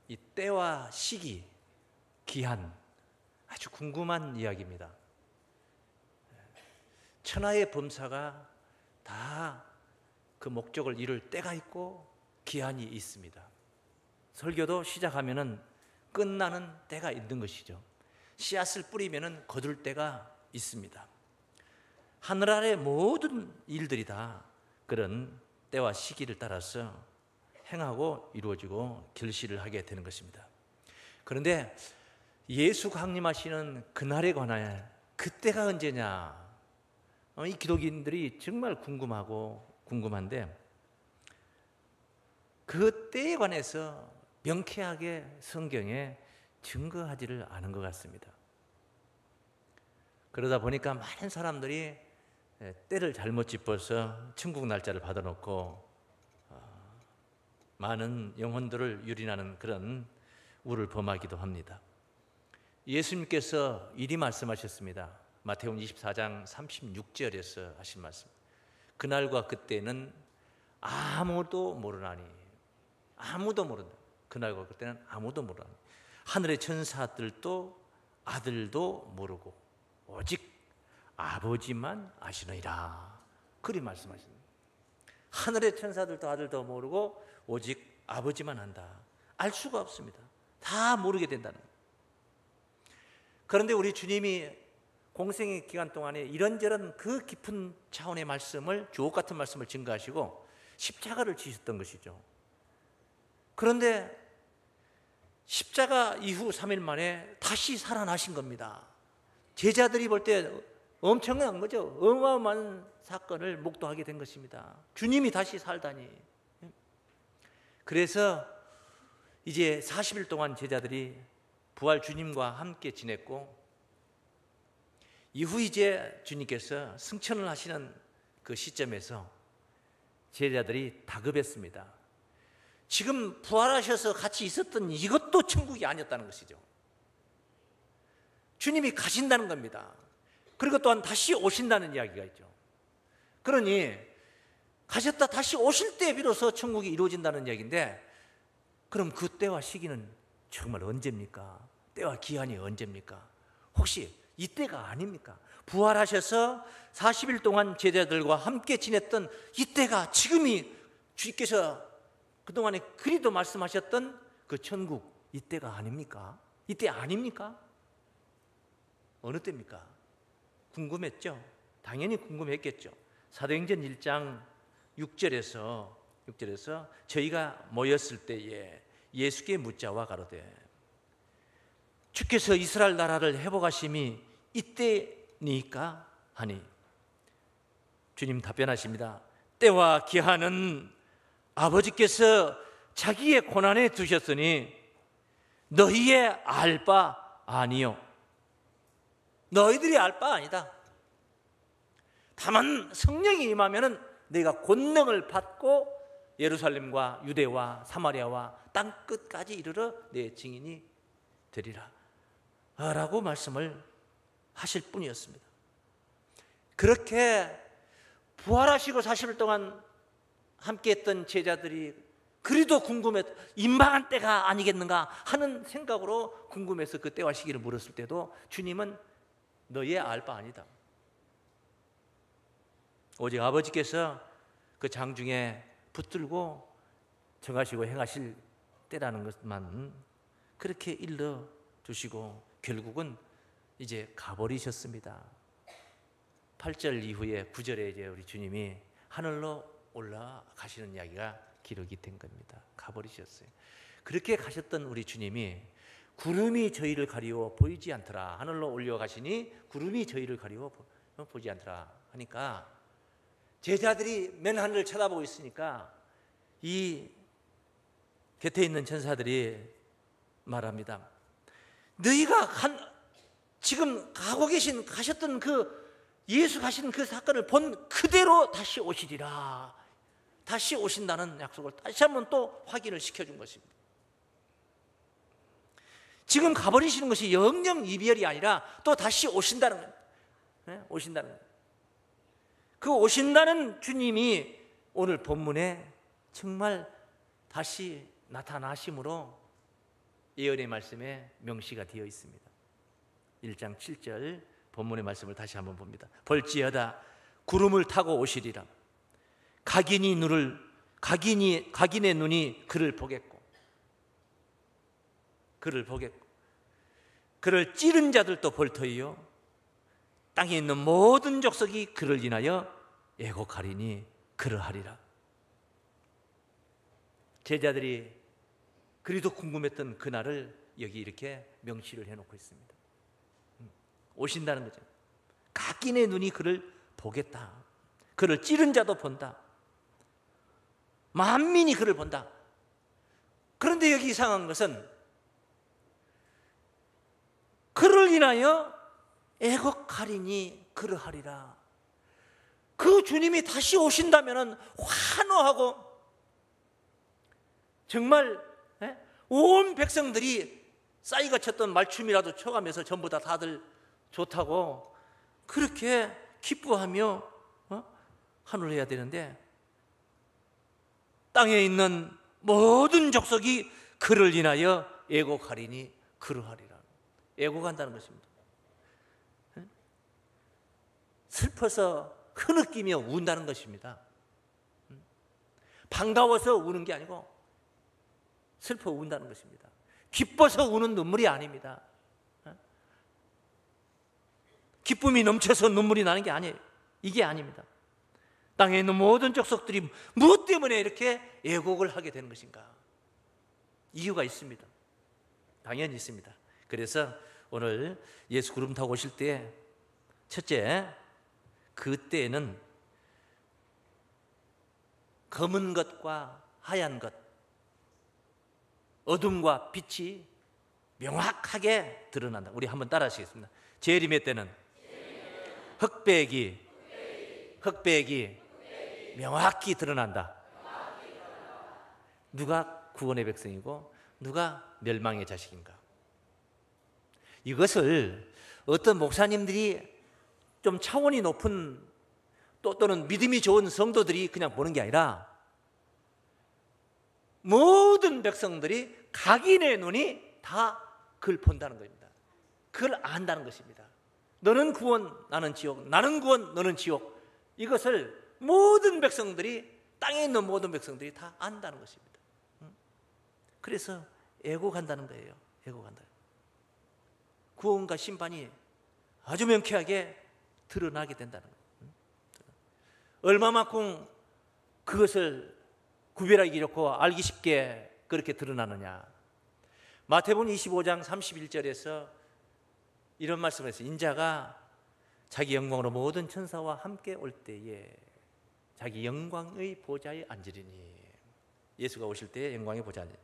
이 때와 시기, 기한, 아주 궁금한 이야기입니다. 천하의 범사가 다 그 목적을 이룰 때가 있고 기한이 있습니다. 설교도 시작하면은 끝나는 때가 있는 것이죠. 씨앗을 뿌리면은 거둘 때가 있습니다. 하늘 아래 모든 일들이 다 그런 때와 시기를 따라서 행하고 이루어지고 결실을 하게 되는 것입니다. 그런데 예수 강림하시는 그날에 관하여 그때가 언제냐? 이 기독인들이 정말 궁금한데 그 때에 관해서 명쾌하게 성경에 증거하지를 않은 것 같습니다. 그러다 보니까 많은 사람들이 때를 잘못 짚어서 천국 날짜를 받아놓고 많은 영혼들을 유린하는 그런 우를 범하기도 합니다. 예수님께서 이리 말씀하셨습니다. 마태복음 24장 36절에서 하신 말씀. 그날과 그때는 아무도 모르나니, 아무도 모른다. 그날과 그때는 아무도 모르나니, 하늘의 천사들도 아들도 모르고 오직 아버지만 아시느니라. 그리 말씀하십니다. 하늘의 천사들도 아들도 모르고 오직 아버지만 안다. 알 수가 없습니다. 다 모르게 된다는 거예요. 그런데 우리 주님이 공생의 기간 동안에 이런저런 그 깊은 차원의 말씀을, 주옥 같은 말씀을 증거하시고 십자가를 지셨던 것이죠. 그런데 십자가 이후 3일 만에 다시 살아나신 겁니다. 제자들이 볼 때 엄청난 거죠. 어마어마한 사건을 목도하게 된 것입니다. 주님이 다시 살다니. 그래서 이제 40일 동안 제자들이 부활 주님과 함께 지냈고, 이후 이제 주님께서 승천을 하시는 그 시점에서 제자들이 다급했습니다. 지금 부활하셔서 같이 있었던 이것도 천국이 아니었다는 것이죠. 주님이 가신다는 겁니다. 그리고 또한 다시 오신다는 이야기가 있죠. 그러니 가셨다 다시 오실 때 비로소 천국이 이루어진다는 이야기인데, 그럼 그 때와 시기는 정말 언제입니까? 때와 기한이 언제입니까? 혹시 이때가 아닙니까? 부활하셔서 40일 동안 제자들과 함께 지냈던 이때가, 지금이 주님께서 그동안에 그리도 말씀하셨던 그 천국, 이때가 아닙니까? 이때 아닙니까? 어느 때입니까? 궁금했죠? 당연히 궁금했겠죠. 사도행전 1장 6절에서 저희가 모였을 때에 예수께 묻자와 가로되 주께서 이스라엘 나라를 회복하심이 이때니까 하니, 주님 답변하십니다. 때와 기한은 아버지께서 자기의 고난에 두셨으니 너희의 알 바 아니요. 너희들이 알 바 아니다. 다만 성령이 임하면은 너희가 권능을 받고 예루살렘과 유대와 사마리아와 땅 끝까지 이르러 내 증인이 되리라 라고 말씀을 하실 뿐이었습니다. 그렇게 부활하시고 40일 동안 함께했던 제자들이 그리도 임박한 때가 아니겠는가 하는 생각으로 궁금해서 그 때와 시기를 물었을 때도 주님은 너희의 알 바 아니다. 오직 아버지께서 그 장중에 붙들고 정하시고 행하실 때라는 것만 그렇게 일러 주시고 결국은 이제 가버리셨습니다. 8절 이후에 9절에 이제 우리 주님이 하늘로 올라가시는 이야기가 기록이 된 겁니다. 가버리셨어요. 그렇게 가셨던 우리 주님이 구름이 저희를 가리워 보이지 않더라. 하늘로 올려가시니 구름이 저희를 가리워 보이지 않더라 하니까 제자들이 맨 하늘을 쳐다보고 있으니까 이 곁에 있는 천사들이 말합니다. 너희가 지금 가셨던 그 예수 가신 그 사건을 본 그대로 다시 오시리라. 다시 오신다는 약속을 다시 한번 또 확인을 시켜준 것입니다. 지금 가버리시는 것이 영영 이별이 아니라 또 다시 오신다는 거예요. 네? 오신다는 거예요. 그 오신다는 주님이 오늘 본문에 정말 다시 나타나심으로 예언의 말씀에 명시가 되어 있습니다. 1장 7절 본문의 말씀을 다시 한번 봅니다. 볼지어다 구름을 타고 오시리라. 각인의 눈이 그를 보겠고 그를 찌른 자들도 볼 터이요 땅에 있는 모든 족속이 그를 인하여 애곡하리니 그러하리라. 제자들이 그리도 궁금했던 그날을 여기 이렇게 명시를 해놓고 있습니다. 오신다는 거죠. 각인의 눈이 그를 보겠다. 그를 찌른 자도 본다. 만민이 그를 본다. 그런데 여기 이상한 것은 그를 인하여 애곡하리니 그러하리라. 그 주님이 다시 오신다면 환호하고 정말 온 백성들이 싸이가 쳤던 말춤이라도 춰가면서 전부 다들 좋다고 그렇게 기뻐하며 환호를 해야 되는데 땅에 있는 모든 족속이 그를 인하여 애곡하리니 그러하리라. 애곡한다는 것입니다. 슬퍼서 흐느끼며 운다는 것입니다. 반가워서 우는 게 아니고 슬퍼 운다는 것입니다. 기뻐서 우는 눈물이 아닙니다. 기쁨이 넘쳐서 눈물이 나는 게 아니에요. 이게 아닙니다. 땅에 있는 모든 족속들이 무엇 때문에 이렇게 애곡을 하게 되는 것인가? 이유가 있습니다. 당연히 있습니다. 그래서 오늘 예수 구름 타고 오실 때 첫째, 그때는 검은 것과 하얀 것, 어둠과 빛이 명확하게 드러난다. 우리 한번 따라 하시겠습니다. 재림의 때는 흑백이 명확히 드러난다. 누가 구원의 백성이고 누가 멸망의 자식인가? 이것을 어떤 목사님들이 좀 차원이 높은 또는 믿음이 좋은 성도들이 그냥 보는 게 아니라 모든 백성들이 각인의 눈이 다 그걸 본다는 겁니다. 그걸 안다는 것입니다. 너는 구원, 나는 지옥, 나는 구원, 너는 지옥. 이것을 모든 백성들이, 땅에 있는 모든 백성들이 다 안다는 것입니다. 그래서 애곡한다는 거예요. 애곡한다. 구원과 심판이 아주 명쾌하게 드러나게 된다는 거예요. 얼마만큼 그것을 구별하기 좋고 알기 쉽게 그렇게 드러나느냐. 마태복음 25장 31절에서 이런 말씀을 했어요. 인자가 자기 영광으로 모든 천사와 함께 올 때에 자기 영광의 보좌에 앉으리니. 예수가 오실 때에 영광의 보좌에 앉으리니.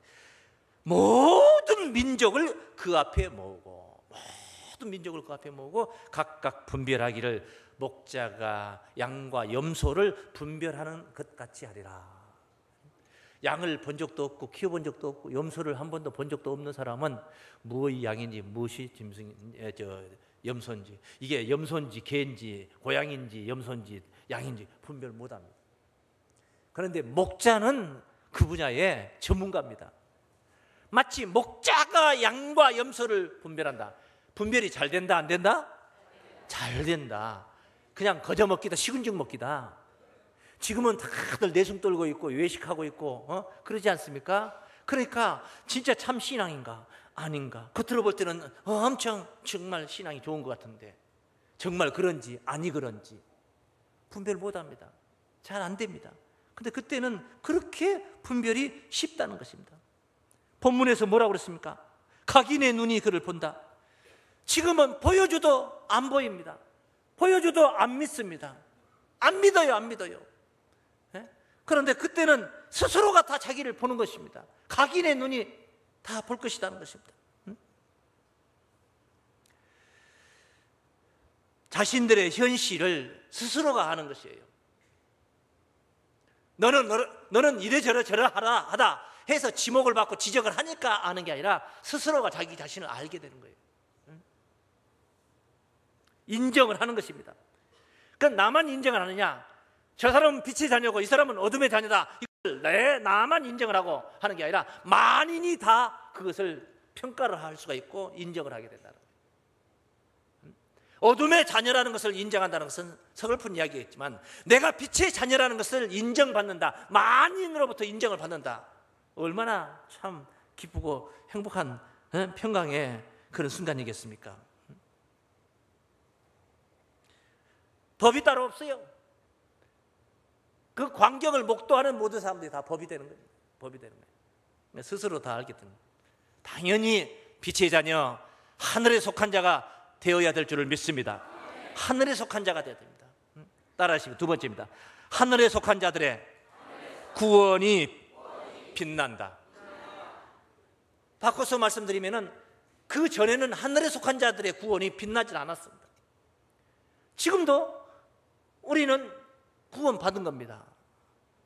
모든 민족을 그 앞에 모으고 각각 분별하기를 목자가 양과 염소를 분별하는 것 같이 하리라. 양을 본 적도 없고 키워본 적도 없고 염소를 한 번도 본 적도 없는 사람은 무엇이 양인지 무엇이 염소인지, 이게 염소인지 개인지 고양인지 염소인지 양인지 분별 못합니다. 그런데 목자는 그 분야의 전문가입니다. 마치 목자가 양과 염소를 분별한다. 분별이 잘 된다 안 된다? 잘 된다. 그냥 거저 먹기다, 식은죽 먹기다. 지금은 다들 내숭 떨고 있고 외식하고 있고 그러지 않습니까? 그러니까 진짜 참 신앙인가 아닌가, 겉으로 볼 때는 엄청 정말 신앙이 좋은 것 같은데 정말 그런지 아니 그런지 분별 못합니다. 잘 안 됩니다. 근데 그때는 그렇게 분별이 쉽다는 것입니다. 본문에서 뭐라고 그랬습니까? 각인의 눈이 그를 본다. 지금은 보여줘도 안 보입니다. 보여줘도 안 믿습니다. 안 믿어요. 그런데 그때는 스스로가 다 자기를 보는 것입니다. 각인의 눈이 다 볼 것이라는 것입니다. 자신들의 현실을 스스로가 하는 것이에요. 너는 이래저래 하다 해서 지목을 받고 지적을 하니까 아는 게 아니라 스스로가 자기 자신을 알게 되는 거예요. 인정을 하는 것입니다. 그럼 나만 인정을 하느냐? 저 사람은 빛의 자녀고 이 사람은 어둠의 자녀다. 이걸 나만 인정을 하고 하는 게 아니라 만인이 다 그것을 평가를 할 수가 있고 인정을 하게 된다는 거예요. 어둠의 자녀라는 것을 인정한다는 것은 서글픈 이야기겠지만 내가 빛의 자녀라는 것을 인정받는다, 만인으로부터 인정을 받는다, 얼마나 참 기쁘고 행복한 평강의 그런 순간이겠습니까? 법이 따로 없어요. 그 광경을 목도하는 모든 사람들이 다 법이 되는 거예요. 법이 되는 거예요. 스스로 다 알게 됩니다. 당연히 빛의 자녀, 하늘에 속한 자가 되어야 될 줄을 믿습니다. 하늘에 속한 자가 되어야 됩니다. 따라하시고 두 번째입니다. 하늘에 속한 자들의 구원이 빛난다. 바꿔서 말씀드리면은 그 전에는 하늘에 속한 자들의 구원이 빛나질 않았습니다. 지금도 우리는 구원 받은 겁니다.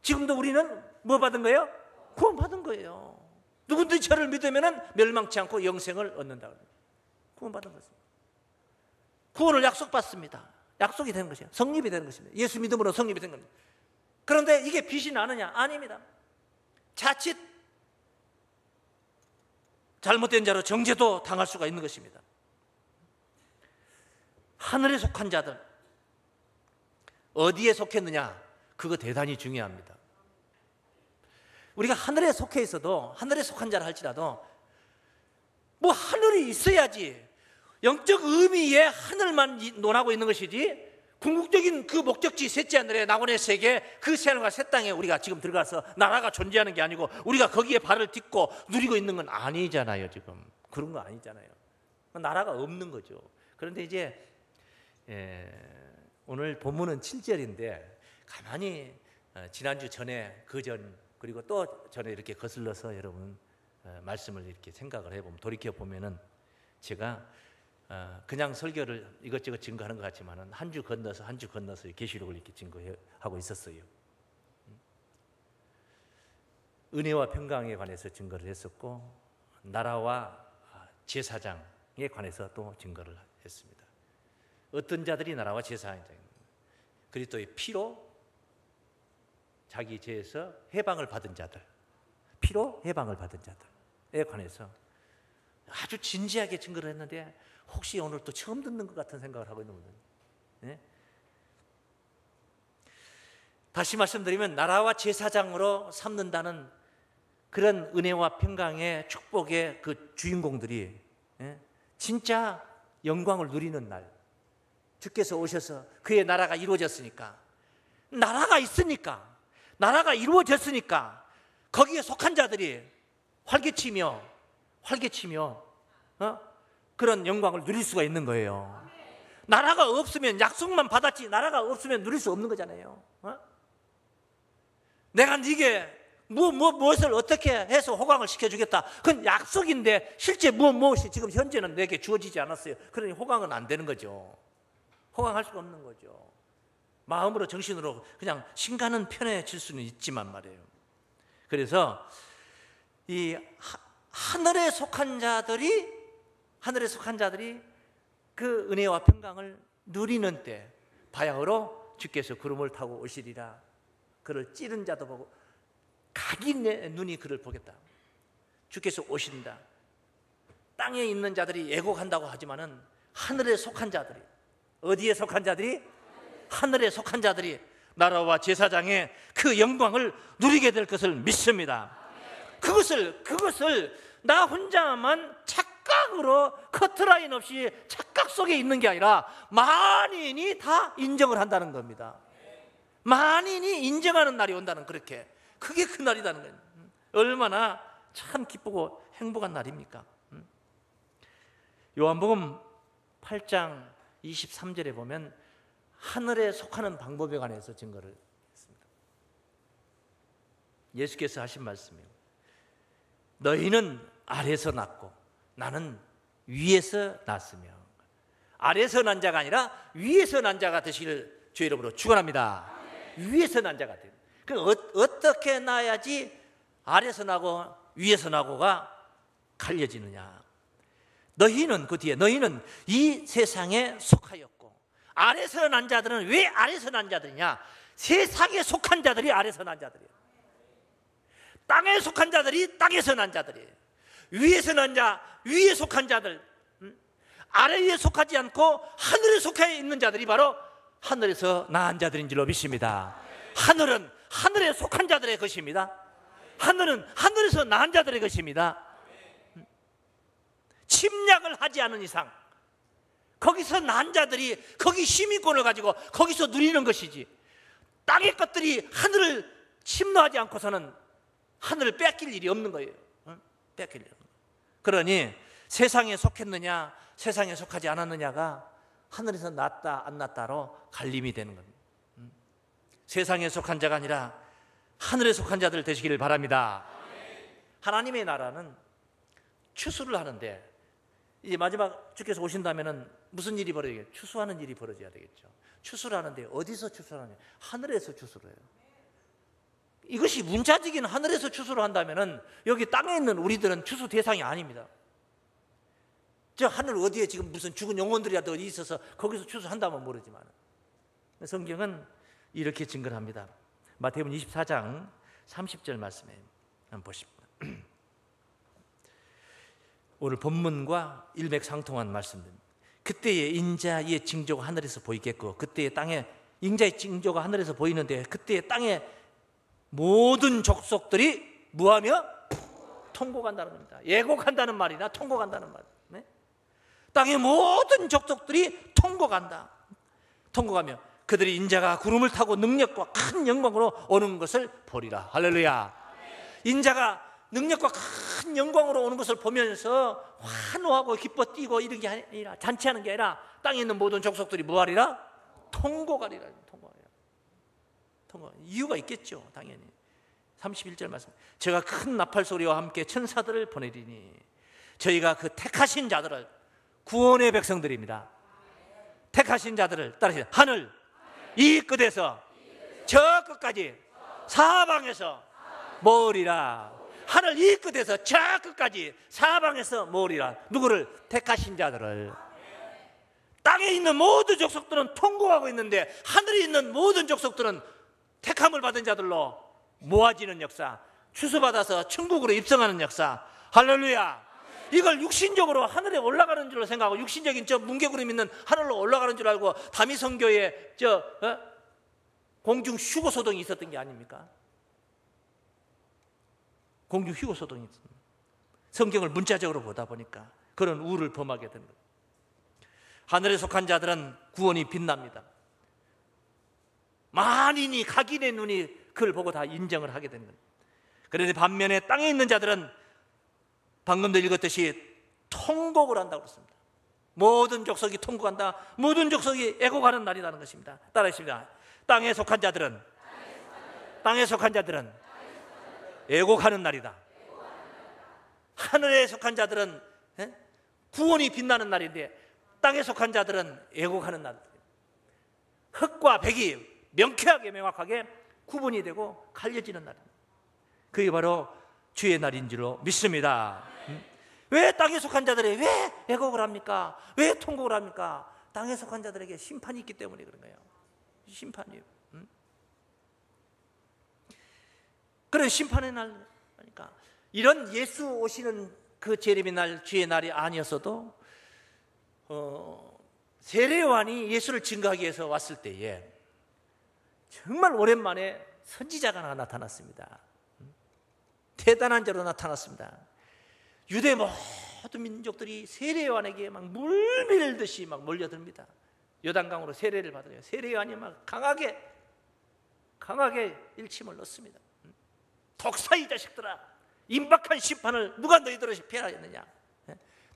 지금도 우리는 뭐 받은 거예요? 구원 받은 거예요. 누구든지 저를 믿으면 멸망치 않고 영생을 얻는다. 구원 받은 것입니다. 구원을 약속받습니다. 약속이 되는 것이에요. 성립이 되는 것입니다. 예수 믿음으로 성립이 된 겁니다. 그런데 이게 빛이 나느냐? 아닙니다. 자칫 잘못된 자로 정죄도 당할 수가 있는 것입니다. 하늘에 속한 자들, 어디에 속했느냐? 그거 대단히 중요합니다. 우리가 하늘에 속해 있어도, 하늘에 속한 자라 할지라도 뭐 하늘이 있어야지, 영적 의미의 하늘만 논하고 있는 것이지 궁극적인 그 목적지 셋째 하늘에 낙원의 세계, 그 새하늘과 새 땅에 우리가 지금 들어가서 나라가 존재하는 게 아니고 우리가 거기에 발을 딛고 누리고 있는 건 아니잖아요. 지금 그런 거 아니잖아요. 나라가 없는 거죠. 그런데 이제 오늘 본문은 7절인데 가만히 지난주 전에, 그전, 그리고 또 전에 이렇게 거슬러서 여러분 말씀을 이렇게 생각을 해보면, 돌이켜보면은 제가 그냥 설교를 이것저것 증거하는 것 같지만은 한 주 건너서 한 주 건너서 계시록을 이렇게 증거하고 있었어요. 은혜와 평강에 관해서 증거를 했었고, 나라와 제사장에 관해서 또 증거를 했습니다. 어떤 자들이 나라와 제사장입니다. 그리스도의 피로 자기 죄에서 해방을 받은 자들, 피로 해방을 받은 자들에 관해서 아주 진지하게 증거를 했는데, 혹시 오늘 또 처음 듣는 것 같은 생각을 하고 있는 분들, 네? 다시 말씀드리면 나라와 제사장으로 삼는다는 그런 은혜와 평강의 축복의 그 주인공들이 진짜 영광을 누리는 날, 주께서 오셔서 그의 나라가 이루어졌으니까, 나라가 있으니까, 나라가 이루어졌으니까 거기에 속한 자들이 활개치며 그런 영광을 누릴 수가 있는 거예요. 나라가 없으면 약속만 받았지, 나라가 없으면 누릴 수 없는 거잖아요. 내가 네게 무엇을 어떻게 해서 호강을 시켜주겠다, 그건 약속인데 실제 무엇이 지금 현재는 내게 주어지지 않았어요. 그러니 호강은 안 되는 거죠. 호강할 수가 없는 거죠. 마음으로 정신으로 그냥 신가는 편해질 수는 있지만 말이에요. 그래서 이 하늘에 속한 자들이 그 은혜와 평강을 누리는 때 바야흐로 주께서 구름을 타고 오시리라. 그를 찌른 자도 보고 각인의 눈이 그를 보겠다. 주께서 오신다. 땅에 있는 자들이 애곡한다고 하지만은 하늘에 속한 자들이, 어디에 속한 자들이? 하늘에 속한 자들이 나라와 제사장의 그 영광을 누리게 될 것을 믿습니다. 그것을 나 혼자만 착각으로 커트라인 없이 착각 속에 있는 게 아니라 만인이 다 인정을 한다는 겁니다. 만인이 인정하는 날이 온다는, 그렇게 그게 그 날이라는 거예요. 얼마나 참 기쁘고 행복한 날입니까? 요한복음 8장 23절에 보면 하늘에 속하는 방법에 관해서 증거를 했습니다. 예수께서 하신 말씀이에요. 너희는 아래에서 났고 나는 위에서 났으며, 아래에서 난 자가 아니라 위에서 난 자가 되시기를 주의 이름으로 축원합니다. 위에서 난 자가 돼요. 그럼 어떻게 나야지 아래에서 나고 위에서 나고가 갈려지느냐? 너희는, 그 뒤에 너희는 이 세상에 속하였고, 아래에서 난 자들은 왜 아래에서 난 자들이냐? 세상에 속한 자들이 아래에서 난 자들이에요. 땅에 속한 자들이 땅에서 난 자들이에요. 위에서 난 자, 위에 속한 자들, 아래에 속하지 않고 하늘에 속해 있는 자들이 바로 하늘에서 낳은 자들인 줄로 믿습니다. 하늘은 하늘에 속한 자들의 것입니다. 하늘은 하늘에서 낳은 자들의 것입니다. 침략을 하지 않은 이상 거기서 낳은 자들이 거기 시민권을 가지고 거기서 누리는 것이지, 땅의 것들이 하늘을 침노하지 않고서는 하늘을 뺏길 일이 없는 거예요. 뺏길 일이 없는 거예요. 그러니 세상에 속했느냐 세상에 속하지 않았느냐가 하늘에서 났다 안 났다로 갈림이 되는 겁니다. 세상에 속한 자가 아니라 하늘에 속한 자들 되시기를 바랍니다. 하나님의 나라는 추수를 하는데 이제 마지막 주께서 오신다면은 무슨 일이 벌어지겠죠? 추수하는 일이 벌어져야 되겠죠. 추수를 하는데 어디서 추수를 하느냐? 하늘에서 추수를 해요. 이것이 문자적인 하늘에서 추수를 한다면은 여기 땅에 있는 우리들은 추수 대상이 아닙니다. 저 하늘 어디에 지금 무슨 죽은 영혼들이라도 어디 있어서 거기서 추수한다면 모르지만 성경은 이렇게 증거합니다. 마태복음 24장 30절 말씀에 한번 보십시오. 오늘 본문과 일맥상통한 말씀입니다. 그때의 인자의 징조가 하늘에서 보이겠고 그때의 땅에 인자의 징조가 하늘에서 보이는데 그때의 땅에 모든 족속들이 뭐하며? 통곡한다는 겁니다. 예곡한다는 말이나 통곡한다는 말. 네? 땅의 모든 족속들이 통곡한다. 통곡하며 그들이 인자가 구름을 타고 능력과 큰 영광으로 오는 것을 보리라. 할렐루야. 인자가 능력과 큰 영광으로 오는 것을 보면서 환호하고 기뻐 뛰고 이런 게 아니라, 잔치하는 게 아니라 땅에 있는 모든 족속들이 뭐하리라? 통곡하리라. 통곡. 이유가 있겠죠, 당연히. 31절 말씀. 제가 큰 나팔 소리와 함께 천사들을 보내리니 저희가 그 택하신 자들을, 구원의 백성들입니다. 택하신 자들을 따르시라. 하늘 이 끝에서 저 끝까지 사방에서 모으리라. 하늘 이 끝에서 저 끝까지 사방에서 모으리라. 누구를? 택하신 자들을. 땅에 있는 모든 족속들은 통곡하고 있는데 하늘에 있는 모든 족속들은 택함을 받은 자들로 모아지는 역사, 추수받아서 천국으로 입성하는 역사. 할렐루야. 이걸 육신적으로 하늘에 올라가는 줄로 생각하고 육신적인 저 문개구름 있는 하늘로 올라가는 줄 알고 다미성교에 공중 휴고 소동이 있었던 게 아닙니까? 공중 휴고 소동이 있습니다. 성경을 문자적으로 보다 보니까 그런 우를 범하게 된 거예요. 하늘에 속한 자들은 구원이 빛납니다. 만인이 각인의 눈이 그걸 보고 다 인정을 하게 되는 거예요. 그런데 반면에 땅에 있는 자들은 방금도 읽었듯이 통곡을 한다고 그랬습니다. 모든 족속이 통곡한다. 모든 족속이 애곡하는 날이라는 것입니다. 따라하십니다. 땅에 속한 자들은 애곡하는 날이다. 하늘에 속한 자들은 구원이 빛나는 날인데 땅에 속한 자들은 애곡하는 날입니다. 흑과 백이 명쾌하게 명확하게 구분이 되고 갈려지는 날입니다. 그게 바로 주의 날인 줄로 믿습니다. 왜 땅에 속한 자들이 왜 애곡을 합니까? 왜 통곡을 합니까? 땅에 속한 자들에게 심판이 있기 때문에 그런 거예요. 심판이에요. 그런 심판의 날, 그러니까 이런 예수 오시는 그 재림의 날, 주의 날이 아니었어도 세례요한이 예수를 증거하기 위해서 왔을 때에 정말 오랜만에 선지자가 하나 나타났습니다. 대단한 자로 나타났습니다. 유대 모든 민족들이 세례요한에게 막 물밀듯이 막 몰려듭니다. 요단강으로 세례를 받아요. 세례요한이 막 강하게 일침을 넣습니다. 독사 이 자식들아, 임박한 심판을 누가 너희들을 피하였느냐?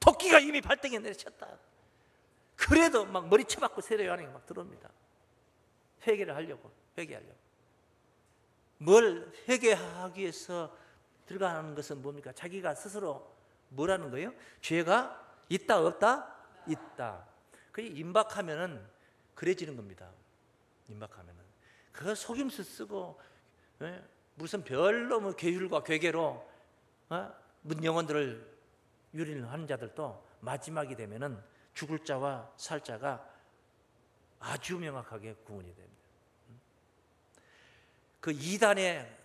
토끼가 이미 발등에 내리쳤다. 그래도 막 머리 쳐박고 세례요한에게 막 들어옵니다. 회개하려고. 뭘 회개하기 위해서 들어가는 것은 뭡니까? 자기가 스스로 뭐라는 거예요? 죄가 있다 없다? 있다. 그게 임박하면은 그래지는 겁니다. 임박하면은 그 속임수 쓰고 무슨 별로 뭐 계율과 괴계로 문 영혼들을 유린을 하는 자들도 마지막이 되면은 죽을 자와 살 자가 아주 명확하게 구분이 됩니다. 그 이단의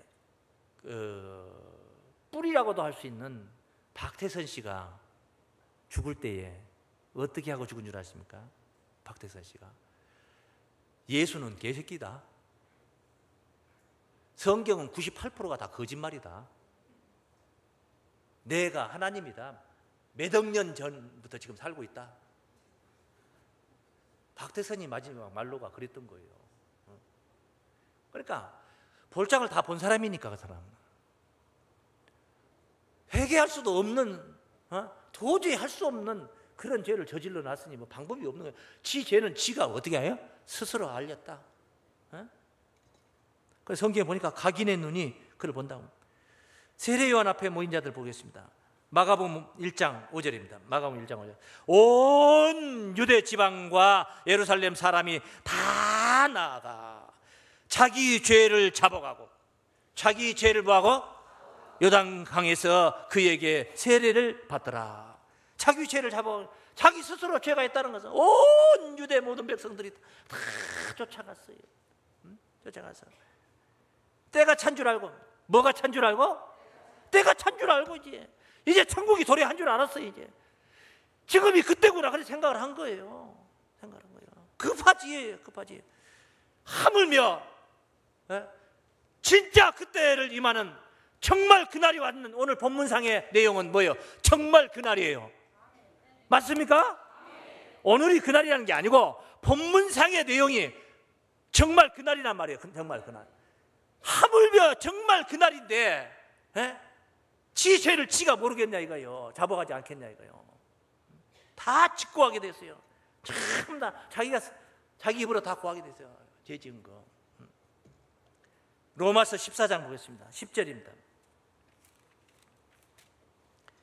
뿌리라고도 할 수 있는 박태선 씨가 죽을 때에 어떻게 하고 죽은 줄 아십니까? 박태선 씨가 예수는 개새끼다. 성경은 98%가 다 거짓말이다. 내가 하나님이다. 몇 억 년 전부터 지금 살고 있다. 박태선이 마지막 말로가 그랬던 거예요. 그러니까 볼장을 다 본 사람이니까 그 사람은 회개할 수도 없는, 도저히 할 수 없는 그런 죄를 저질러 놨으니 뭐 방법이 없는 거예요. 지 죄는 지가 어떻게 해요? 스스로 알렸다. 그래서 성경에 보니까 각인의 눈이 그를 본다고. 세례요한 앞에 모인 자들 보겠습니다. 마가복음 1장 5절입니다. 마가복음 1장 5절. 온 유대 지방과 예루살렘 사람이 다 나아가 자기 죄를 잡아가고, 자기 죄를 뭐하고? 요단강에서 그에게 세례를 받더라. 자기 죄를 잡아, 자기 스스로 죄가 있다는 것은 온 유대 모든 백성들이 다 쫓아갔어요. 쫓아가서 때가 찬 줄 알고, 뭐가 찬 줄 알고? 때가 찬 줄 알고 이제 천국이 도래한 줄 알았어요. 이제 지금이 그때구나 그렇게 생각을 한 거예요. 생각한 거예요. 급하지. 하물며 진짜 그때를 임하는 정말 그날이 왔는, 오늘 본문상의 내용은 뭐예요? 정말 그날이에요. 맞습니까? 오늘이 그날이라는 게 아니고 본문상의 내용이 정말 그날이란 말이에요. 정말 그날. 하물며 정말 그날인데 지 죄를 지가 모르겠냐 이거요. 잡아가지 않겠냐 이거요. 다 직고하게 됐어요. 참 다 자기가 자기 입으로 다 고하게 됐어요. 죄 지은 거. 로마서 14장 보겠습니다. 10절입니다.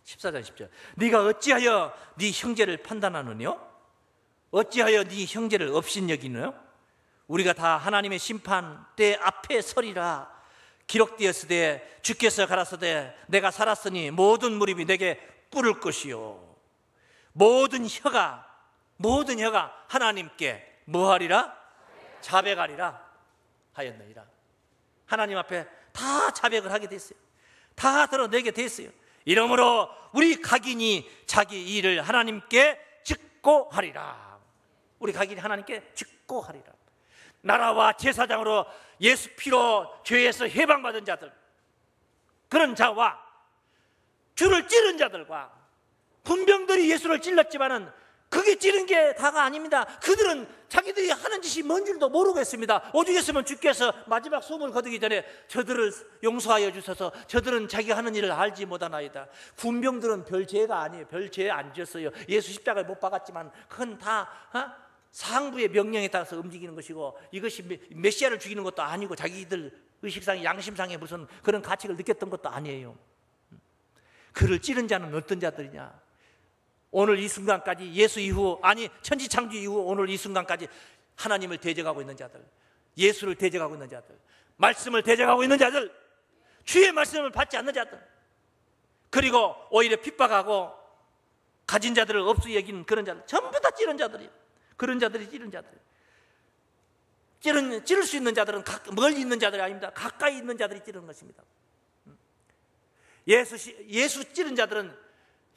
14장 10절. 네가 어찌하여 네 형제를 판단하느뇨? 어찌하여 네 형제를 업신여기느뇨? 우리가 다 하나님의 심판 때 앞에 서리라. 기록되었으되 주께서 가라사대 내가 살았으니 모든 무릎이 내게 꿇을 것이요 모든 혀가 하나님께 뭐하리라? 자백하리라 하였느니라. 하나님 앞에 다 자백을 하게 됐어요. 다 드러내게 됐어요. 이러므로 우리 각인이 자기 일을 하나님께 직고하리라. 우리 각인이 하나님께 직고하리라. 나라와 제사장으로 예수 피로 죄에서 해방받은 자들, 그런 자와 주를 찌른 자들과 군병들이 예수를 찔렀지만은 그게 찌른 게 다가 아닙니다. 그들은 자기들이 하는 짓이 뭔 줄도 모르겠습니다. 오죽했으면 주께서 마지막 숨을 거두기 전에 저들을 용서하여 주셔서 저들은 자기가 하는 일을 알지 못하나이다. 군병들은 별 죄가 아니에요. 별 죄 안 지었어요. 예수 십자가에 못 박았지만 그건 다 상부의 명령에 따라서 움직이는 것이고, 이것이 메시아를 죽이는 것도 아니고 자기들 의식상에 양심상에 무슨 그런 가책을 느꼈던 것도 아니에요. 그를 찌른 자는 어떤 자들이냐? 오늘 이 순간까지 예수 이후, 아니 천지창조 이후 오늘 이 순간까지 하나님을 대적하고 있는 자들, 예수를 대적하고 있는 자들, 말씀을 대적하고 있는 자들, 주의 말씀을 받지 않는 자들, 그리고 오히려 핍박하고 가진 자들을 없이 여기는 그런 자들, 전부 다 찌른 자들이에요. 그런 자들이 찌른 자들. 찌를 수 있는 자들은 멀리 있는 자들이 아닙니다. 가까이 있는 자들이 찌르는 것입니다. 예수 찌른 자들은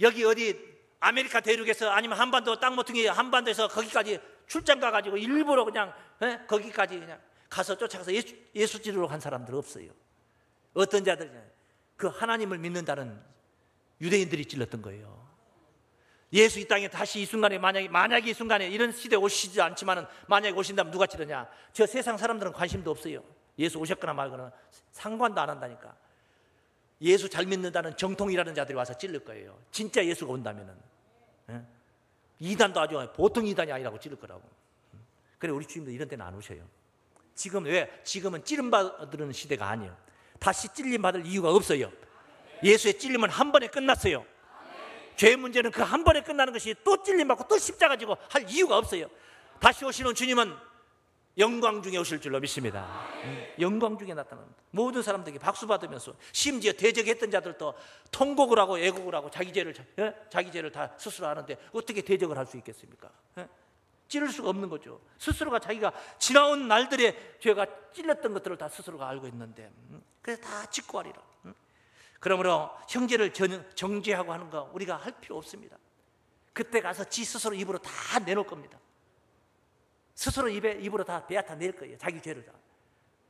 여기 어디 아메리카 대륙에서 아니면 한반도 땅 모퉁이 한반도에서 거기까지 출장 가가지고 일부러 그냥 거기까지 그냥 가서 쫓아가서 예수 찌르러 간 사람들 없어요. 어떤 자들이냐? 그 하나님을 믿는다는 유대인들이 찔렀던 거예요. 예수 이 땅에 다시 이 순간에 만약에 이 순간에 이런 시대에 오시지 않지만은 만약에 오신다면 누가 찌르냐? 저 세상 사람들은 관심도 없어요. 예수 오셨거나 말거나 상관도 안 한다니까. 예수 잘 믿는다는 정통이라는 자들이 와서 찔릴 거예요. 진짜 예수가 온다면은. 이단도 아주 보통 이단이 아니라고 찔릴 거라고. 그래 우리 주님도 이런 데는 안 오셔요. 지금 왜? 지금은 찔림 받는 시대가 아니에요. 다시 찔림 받을 이유가 없어요. 예수의 찔림은 한 번에 끝났어요. 죄 문제는 그 한 번에 끝나는 것이 또 찔림받고 또 십자가 지고 할 이유가 없어요. 다시 오시는 주님은 영광 중에 오실 줄로 믿습니다. 영광 중에 나타납니다. 모든 사람들에게 박수 받으면서, 심지어 대적했던 자들도 통곡을 하고 애곡을 하고 자기 죄를 다 스스로 하는데 어떻게 대적을 할 수 있겠습니까? 찌를 수가 없는 거죠. 스스로가 자기가 지나온 날들의 죄가 찔렸던 것들을 다 스스로가 알고 있는데, 그래서 다 직고하리라. 그러므로 형제를 정죄하고 하는 거 우리가 할 필요 없습니다. 그때 가서 지 스스로 입으로 다 내놓을 겁니다. 스스로 입으로 다 베앗아 낼 거예요. 자기 죄를 다.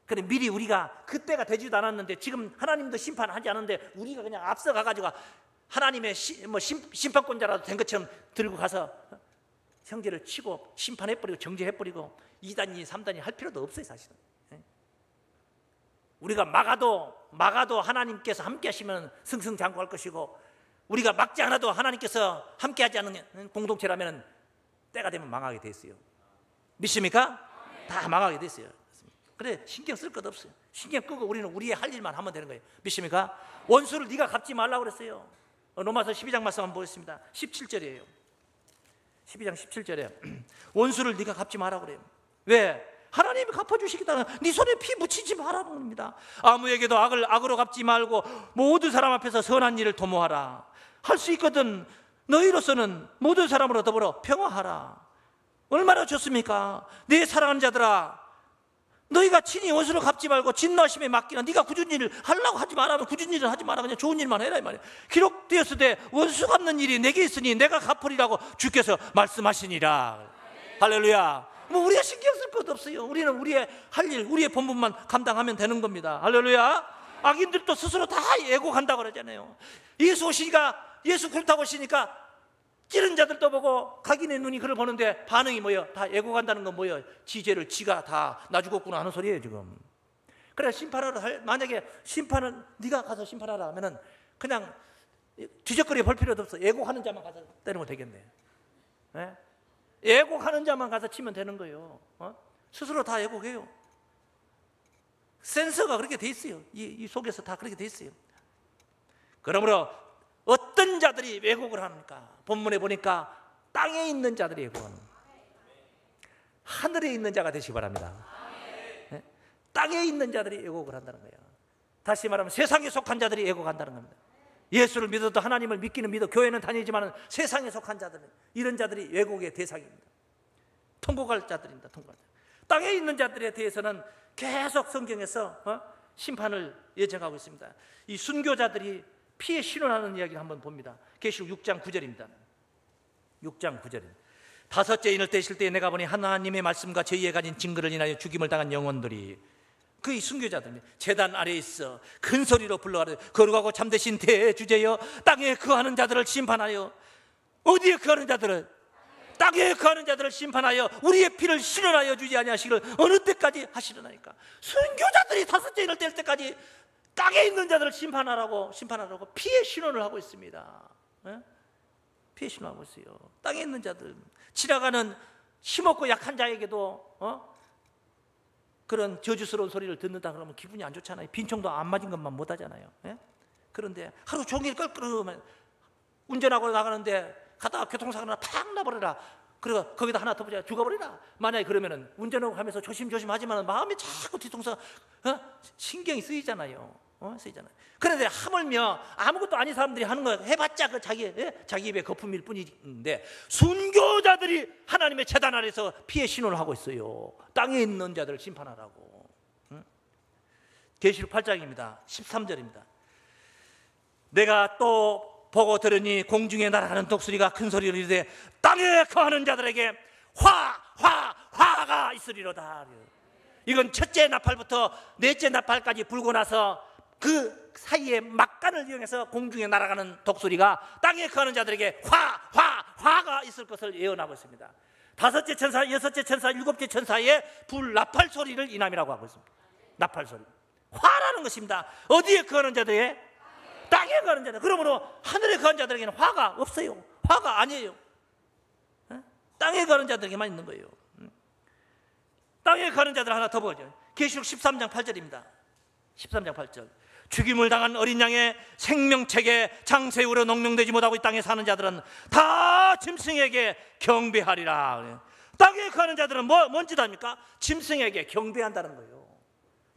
그래 미리 우리가 그때가 되지도 않았는데 지금 하나님도 심판하지 않은데 우리가 그냥 앞서가 가지고 하나님의 심판권자라도 된 것처럼 들고 가서 형제를 치고 심판해버리고 정죄해버리고 2단이 3단이 할 필요도 없어요. 사실은 우리가 막아도 하나님께서 함께 하시면 승승장구할 것이고, 우리가 막지 않아도 하나님께서 함께 하지 않는 공동체라면 때가 되면 망하게 돼 있어요. 믿습니까? 다 망하게 돼 있어요. 그래 신경 쓸 것 없어요. 신경 끄고 우리는 우리의 할 일만 하면 되는 거예요. 믿습니까? 원수를 네가 갚지 말라고 그랬어요. 로마서 12장 말씀 한번 보겠습니다. 17절이에요 12장 17절에 원수를 네가 갚지 마라 그래요. 왜? 하나님이 갚아주시겠다는, 네 손에 피 묻히지 말라는 겁니다. 아무에게도 악을 악으로 갚지 말고 모든 사람 앞에서 선한 일을 도모하라. 할 수 있거든 너희로서는 모든 사람으로 더불어 평화하라. 얼마나 좋습니까? 내 사랑하는 자들아, 너희가 친히 원수를 갚지 말고 진노하심에 맡기나. 네가 굳은 일을 하려고 하지 마라. 굳은 일을 하지 마라. 그냥 좋은 일만 해라 이 말이야. 기록되었을 때 원수 갚는 일이 내게 있으니 내가 갚으리라고 주께서 말씀하시니라. 할렐루야. 뭐 우리가 신경 쓸 것도 없어요. 우리는 우리의 할 일, 우리의 본분만 감당하면 되는 겁니다. 할렐루야. 악인들도 스스로 다 애곡한다고 그러잖아요. 예수 오시니까, 예수 그렇다고 오시니까 찌른 자들도 보고 각인의 눈이 그를 보는데 반응이 뭐예요? 다 애곡한다는 건 뭐예요? 지 죄를 지가 다 나 죽었구나 하는 소리예요 지금. 그래 심판하러 만약에 심판은 네가 가서 심판하라 하면은 그냥 뒤적거리 볼 필요도 없어. 애곡하는 자만 가서 때리면 되겠네. 네? 애곡하는 자만 가서 치면 되는 거예요. 스스로 다 애곡해요. 센서가 그렇게 돼 있어요. 이 속에서 다 그렇게 돼 있어요. 그러므로 어떤 자들이 애곡을 하니까 본문에 보니까 땅에 있는 자들이 애곡하는 거예요. 하늘에 있는 자가 되시기 바랍니다. 네? 땅에 있는 자들이 애곡을 한다는 거예요. 다시 말하면 세상에 속한 자들이 애곡한다는 겁니다. 예수를 믿어도 하나님을 믿기는 믿어 교회는 다니지만 세상에 속한 자들은, 이런 자들이 애곡의 대상입니다. 통곡할 자들입니다. 통곡할 자들. 땅에 있는 자들에 대해서는 계속 성경에서 심판을 예정하고 있습니다. 이 순교자들이 피해 신원하는 이야기를 한번 봅니다. 계시록 6장 9절입니다. 6장 9절입니다. 다섯째 인을 떼실 때에 내가 보니 하나님의 말씀과 저희에 가진 증거를 인하여 죽임을 당한 영혼들이, 그 순교자들입니다. 제단 아래에 있어 큰 소리로 불러가되 거룩하고 참되신 대주제여 땅에 거하는 자들을 심판하여. 어디에 거하는 자들을? 땅에 거하는 자들을 심판하여 우리의 피를 신원하여 주지 아니하시기를 어느 때까지 하시려나이까. 순교자들이 다섯째 인을 뗄 때까지 땅에 있는 자들을 심판하라고 피해 신원을 하고 있습니다. 네? 피해 신원하고 있어요. 땅에 있는 자들, 지나가는 힘없고 약한 자에게도 그런 저주스러운 소리를 듣는다 그러면 기분이 안 좋잖아요. 빈총도 안 맞은 것만 못 하잖아요. 네? 그런데 하루 종일 껄끄러우면 운전하고 나가는데 가다가 교통사고나 팍 나버려라. 그리고 거기다 하나 더 붙여 죽어버리라. 만약에 그러면은 운전하고 하면서 조심조심 하지만 마음이 자꾸 뒤통수가 신경이 쓰이잖아요. 쓰이잖아요. 그런데 하물며 아무것도 아닌 사람들이 하는 거 해봤자 그 자기 입에 거품일 뿐인데, 순교자들이 하나님의 제단 아래서 피해 신호를 하고 있어요. 땅에 있는 자들을 심판하라고. 계시록 8장입니다 13절입니다 내가 또 보고 들으니 공중에 날아가는 독수리가 큰 소리로 이르되 땅에 거하는 자들에게 화가 있으리로다. 이건 첫째 나팔부터 넷째 나팔까지 불고 나서 그 사이에 막간을 이용해서 공중에 날아가는 독수리가 땅에 거하는 자들에게 화가 있을 것을 예언하고 있습니다. 다섯째 천사, 여섯째 천사, 일곱째 천사의 불 나팔 소리를 이남이라고 하고 있습니다. 나팔 소리, 화라는 것입니다. 어디에 거하는 자들에게? 땅에 거하는 자들. 그러므로 하늘에 거하는 자들에게는 화가 없어요. 화가 아니에요. 땅에 거하는 자들에게만 있는 거예요. 땅에 거하는 자들 하나 더 보죠. 계시록 13장 8절입니다 13장 8절 죽임을 당한 어린 양의 생명책에 장세우로 농명되지 못하고 이 땅에 사는 자들은 다 짐승에게 경배하리라. 땅에 거하는 자들은 뭔 짓 합니까? 짐승에게 경배한다는 거예요.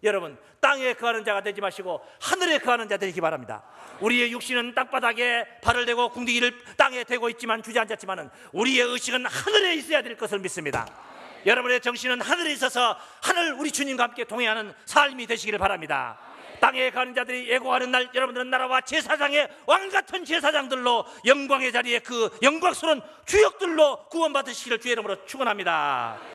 여러분, 땅에 거하는 자가 되지 마시고 하늘에 거하는 자 되기 바랍니다. 우리의 육신은 땅바닥에 발을 대고 궁디기를 땅에 대고 있지만 주저앉았지만 우리의 의식은 하늘에 있어야 될 것을 믿습니다. 여러분의 정신은 하늘에 있어서 하늘 우리 주님과 함께 동행하는 삶이 되시기를 바랍니다. 땅에 가는 자들이 예고하는 날 여러분들은 나라와 제사장의 왕같은 제사장들로 영광의 자리에 그 영광스러운 주역들로 구원받으시기를 주의 이름으로 축원합니다.